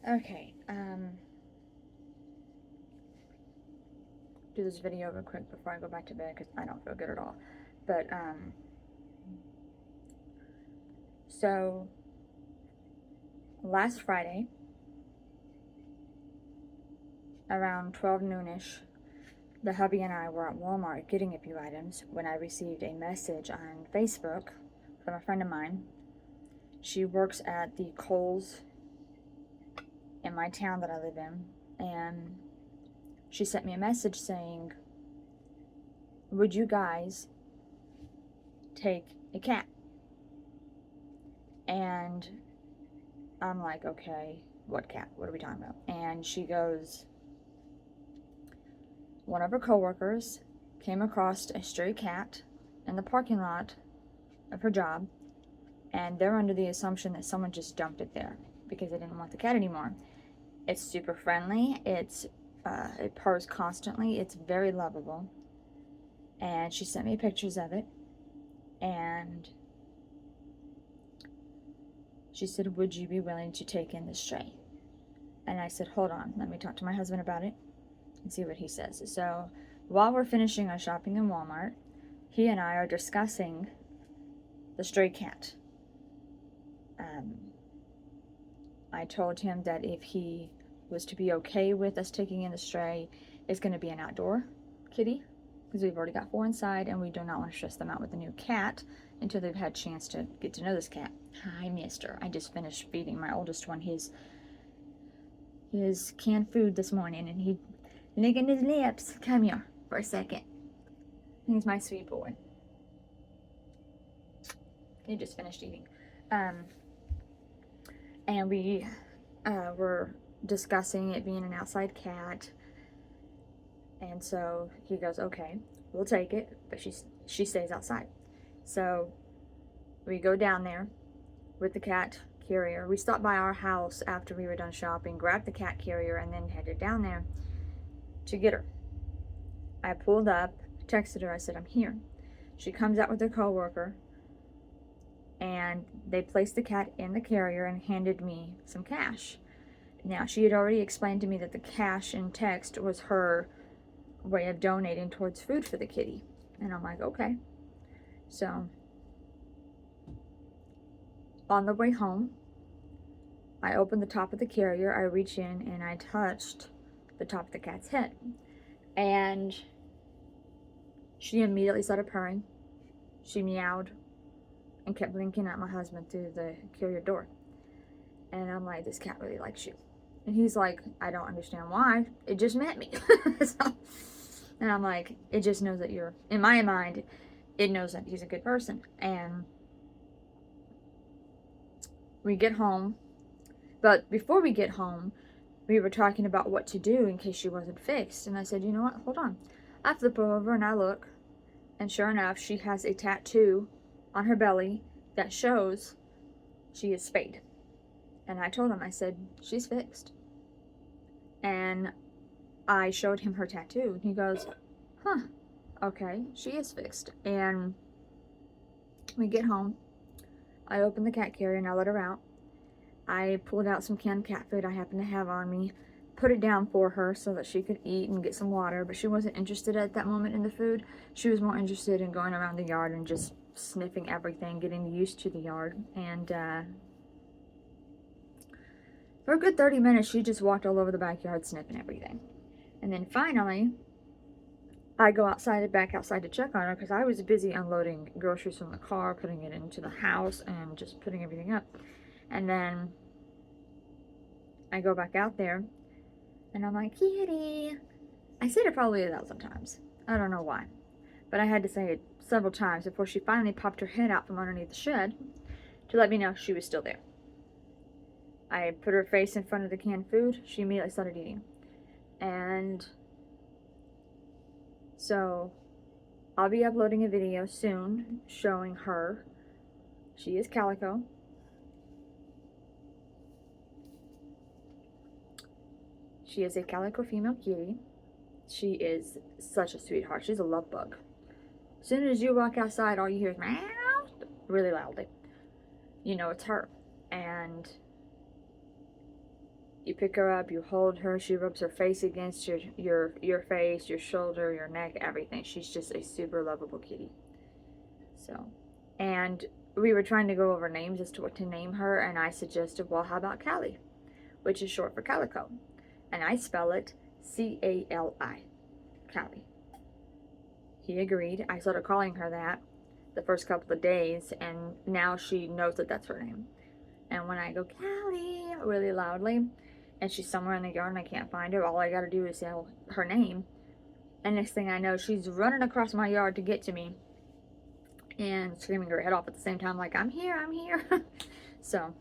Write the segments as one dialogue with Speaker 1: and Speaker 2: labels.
Speaker 1: Okay, do this video real quick before I go back to bed because I don't feel good at all. But, so last Friday, around 12 noonish, the hubby and I were at Walmart getting a few items when I received a message on Facebook from a friend of mine. She works at the Kohl's in my town that I live in, and she sent me a message saying, would you guys take a cat? And I'm like, okay, what cat? What are we talking about? And she goes, one of her coworkers came across a stray cat in the parking lot of her job, and they're under the assumption that someone just dumped it there because they didn't want the cat anymore. It's super friendly. It purrs constantly. It's very lovable. And she sent me pictures of it, and she said, would you be willing to take in the stray? And I said, hold on, let me talk to my husband about it and see what he says. So while we're finishing our shopping in Walmart, he and I are discussing the stray cat. I told him that if he was to be okay with us taking in the stray, it's going to be an outdoor kitty, because we've already got 4 inside, and we do not want to stress them out with the new cat until they've had a chance to get to know this cat. Hi, mister. I just finished feeding my oldest one his canned food this morning, and he licking his lips. Come here for a second. He's my sweet boy. He just finished eating. And we were discussing it being an outside cat. And so he goes, okay, we'll take it, but she stays outside. So we go down there with the cat carrier. We stopped by our house after we were done shopping, grabbed the cat carrier, and then headed down there to get her. I pulled up, texted her, I said, I'm here. She comes out with her coworker, and they placed the cat in the carrier and handed me some cash. Now, she had already explained to me that the cash in text was her way of donating towards food for the kitty. And I'm like, okay. So, on the way home, I opened the top of the carrier, I reached in, and I touched the top of the cat's head. And she immediately started purring. She meowed and kept blinking at my husband through the carrier door. And I'm like, this cat really likes you. And he's like, I don't understand why. It just met me. So, and I'm like, it just knows that you're, in my mind, it knows that he's a good person. And we get home. But before we get home, we were talking about what to do in case she wasn't fixed. And I said, you know what? Hold on. I flip her over and I look. And sure enough, she has a tattoo on her belly that shows she is spayed. And I told him, I said, she's fixed. And I showed him her tattoo. And he goes, huh, okay, she is fixed. And we get home. I open the cat carrier and I let her out. I pulled out some canned cat food I happened to have on me, put it down for her so that she could eat and get some water, but she wasn't interested at that moment in the food. She was more interested in going around the yard and just sniffing everything, getting used to the yard. And for a good 30 minutes, she just walked all over the backyard sniffing everything. And then finally, I go back outside to check on her because I was busy unloading groceries from the car, putting it into the house, and just putting everything up. And then I go back out there, and I'm like, kitty. I said it probably 1,000 times. I don't know why. But I had to say it several times before she finally popped her head out from underneath the shed to let me know she was still there. I put her face in front of the canned food. She immediately started eating. And so I'll be uploading a video soon showing her. She is Calico. She is a Calico female kitty. She is such a sweetheart. She's a love bug. As soon as you walk outside, all you hear is meow, really loudly. You know it's her. And You pick her up, you hold her, she rubs her face against your face, your shoulder, your neck, everything. She's just a super lovable kitty. So, and we were trying to go over names as to what to name her, and I suggested, well, how about Callie, which is short for Calico. And I spell it C-A-L-I, Callie. He agreed. I started calling her that the first couple of days, and now she knows that that's her name. And when I go, Callie, really loudly, and she's somewhere in the yard and I can't find her, all I gotta do is say her name. And next thing I know, she's running across my yard to get to me and screaming her head off at the same time, like, I'm here, I'm here. So,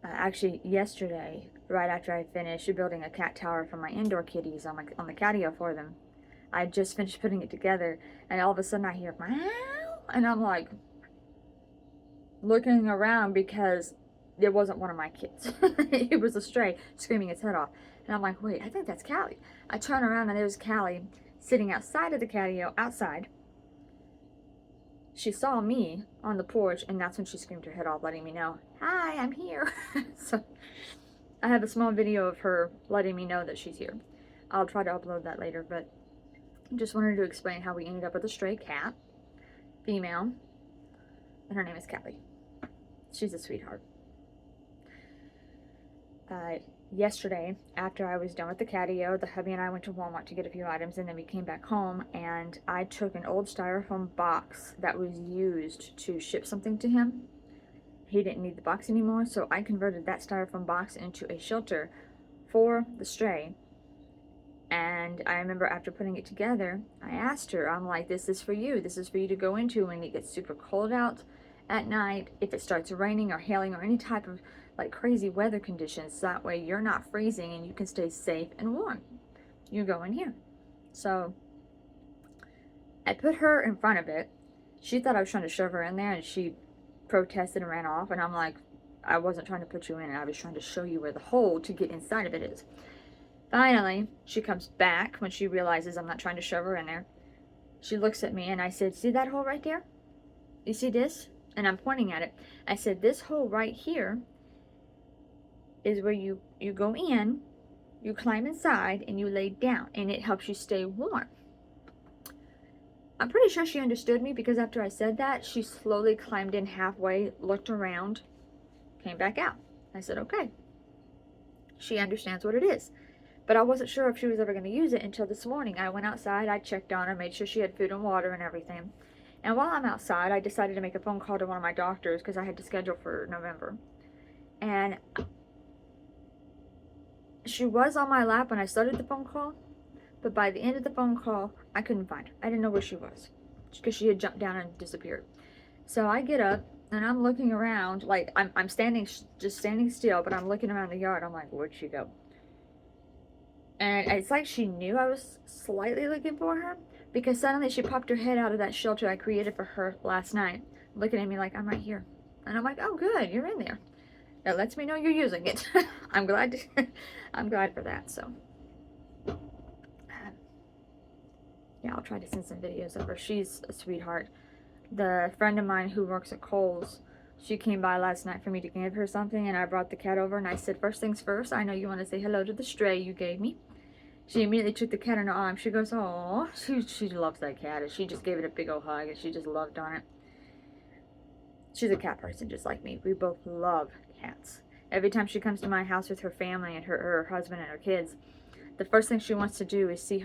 Speaker 1: actually, yesterday, right after I finished building a cat tower for my indoor kitties on the catio for them, I just finished putting it together, and all of a sudden I hear, meow, and I'm like, looking around because it wasn't one of my kids. It was a stray screaming its head off. And I'm like, wait, I think that's Callie. I turn around and there's Callie sitting outside of the catio, outside. She saw me on the porch, and that's when she screamed her head off, letting me know, hi, I'm here. So I have a small video of her letting me know that she's here. I'll try to upload that later, but just wanted to explain how we ended up with a stray cat, female, and her name is Callie. She's a sweetheart. Yesterday, after I was done with the catio, the hubby and I went to Walmart to get a few items, and then we came back home, and I took an old styrofoam box that was used to ship something to him. He didn't need the box anymore, so I converted that styrofoam box into a shelter for the stray. And I remember after putting it together, I asked her, I'm like, this is for you. This is for you to go into when it gets super cold out at night, if it starts raining or hailing or any type of like crazy weather conditions. That way you're not freezing and you can stay safe and warm. You go in here. So I put her in front of it. She thought I was trying to shove her in there, and she protested and ran off. And I'm like, I wasn't trying to put you in, I was trying to show you where the hole to get inside of it is. Finally, she comes back when she realizes I'm not trying to shove her in there. She looks at me, and I said, see that hole right there? You see this? And I'm pointing at it. I said, this hole right here is where you go in, you climb inside, and you lay down, and it helps you stay warm. I'm pretty sure she understood me, because after I said that, she slowly climbed in halfway, looked around, came back out. I said, okay. She understands what it is. But I wasn't sure if she was ever going to use it until this morning. I went outside, I checked on her, made sure she had food and water and everything. And while I'm outside, I decided to make a phone call to one of my doctors, because I had to schedule for November. And she was on my lap when I started the phone call, but by the end of the phone call, I couldn't find her. I didn't know where she was, because she had jumped down and disappeared. So I get up, and I'm looking around, like, I'm standing, just standing still, but I'm looking around the yard. I'm like, where'd she go? And it's like she knew I was slightly looking for her, because suddenly she popped her head out of that shelter I created for her last night, looking at me like, I'm right here. And I'm like, oh, good, you're in there. That lets me know you're using it. I'm glad for that. So yeah, I'll try to send some videos of her. She's a sweetheart. The friend of mine who works at Kohl's, she came by last night for me to give her something, and I brought the cat over, and I said, first things first, I know you want to say hello to the stray you gave me. She immediately took the cat in her arms. She goes, oh, she loves that cat, and she just gave it a big old hug, and she just loved on it. She's a cat person just like me. We both love cats. Every time she comes to my house with her family and her husband and her kids, the first thing she wants to do is see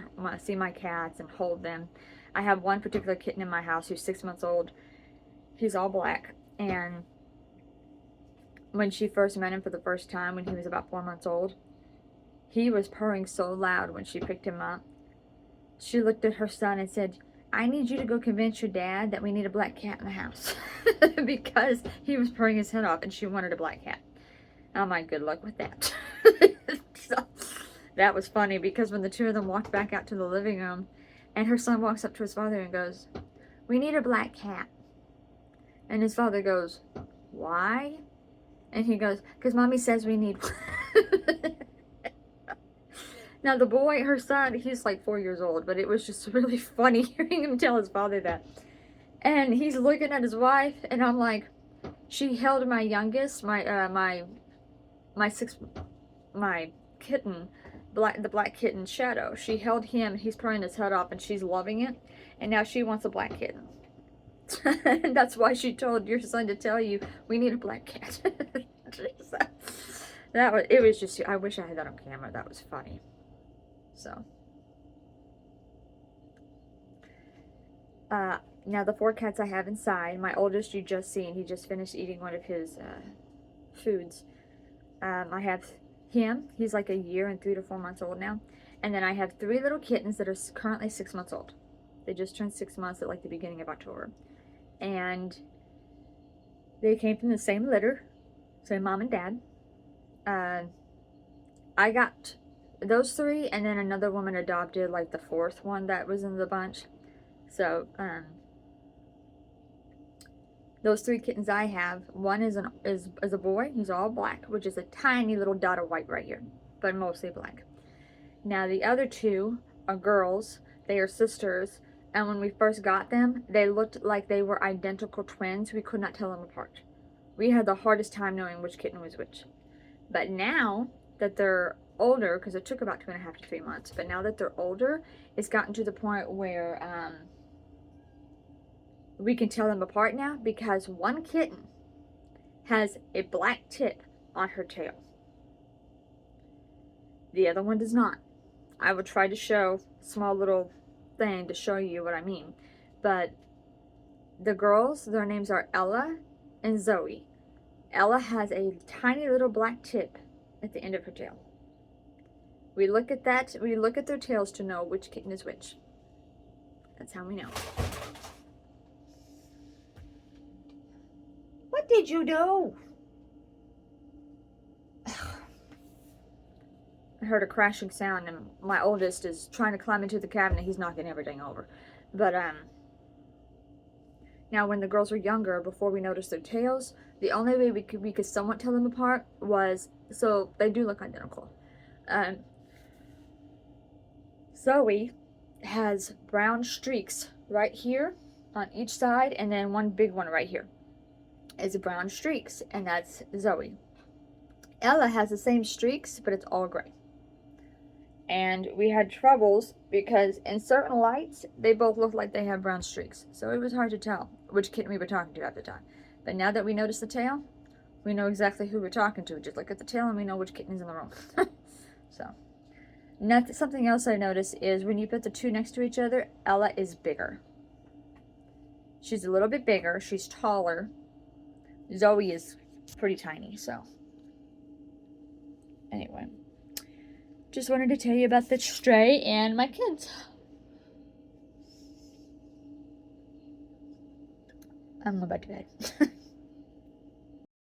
Speaker 1: my cats and hold them. I have one particular kitten in my house who's 6 months old. He's all black. And when she first met him for the first time, when he was about 4 months old, he was purring so loud when she picked him up. She looked at her son and said, I need you to go convince your dad that we need a black cat in the house. Because he was purring his head off and she wanted a black cat. I'm like, good luck with that. So, that was funny, because when the two of them walked back out to the living room, and her son walks up to his father and goes, we need a black cat. And his father goes, why? And he goes, because mommy says we need one. Now the boy, her son, he's like 4 years old, but it was just really funny hearing him tell his father that. And he's looking at his wife, and I'm like, she held my youngest, my my kitten, the black kitten Shadow. She held him, he's pulling his head up and she's loving it. And now she wants a black kitten. And that's why she told your son to tell you we need a black cat. So, it was just, I wish I had that on camera. That was funny. So now the 4 cats I have inside, my oldest you just seen, he just finished eating one of his foods. I have him, he's like a year and 3 to 4 months old now. And then I have 3 little kittens that are currently 6 months old. They just turned 6 months at like the beginning of October. And they came from the same litter, same mom and dad. I got those 3, and then another woman adopted like the 4th one that was in the bunch. So those 3 kittens I have, one is a boy. He's all black, which is a tiny little dot of white right here, but mostly black. Now the other 2 are girls. They are sisters. And when we first got them, they looked like they were identical twins. We could not tell them apart. We had the hardest time knowing which kitten was which. But now that they're older, because it took about 2.5 to 3 months, but now that they're older, it's gotten to the point where we can tell them apart now, because one kitten has a black tip on her tail. The other one does not. I will try to show a small little thing to show you what I mean. But the girls, their names are Ella and Zoe. Ella has a tiny little black tip at the end of her tail. We look at that, we look at their tails to know which kitten is which. That's how we know. What did you do? I heard a crashing sound, and my oldest is trying to climb into the cabinet. He's knocking everything over. But now when the girls were younger, before we noticed their tails, the only way we could somewhat tell them apart was, so they do look identical. Zoe has brown streaks right here on each side, and then one big one right here is brown streaks, and that's Zoe. Ella has the same streaks, but it's all gray. And we had troubles because in certain lights, they both look like they have brown streaks. So it was hard to tell which kitten we were talking to at the time. But now that we notice the tail, we know exactly who we're talking to. Just look at the tail and we know which kitten is in the room. So, something else I noticed is when you put the 2 next to each other, Ella is bigger. She's a little bit bigger. She's taller. Zoe is pretty tiny, so. Anyway. Just wanted to tell you about the stray and my kids. I'm going back to bed.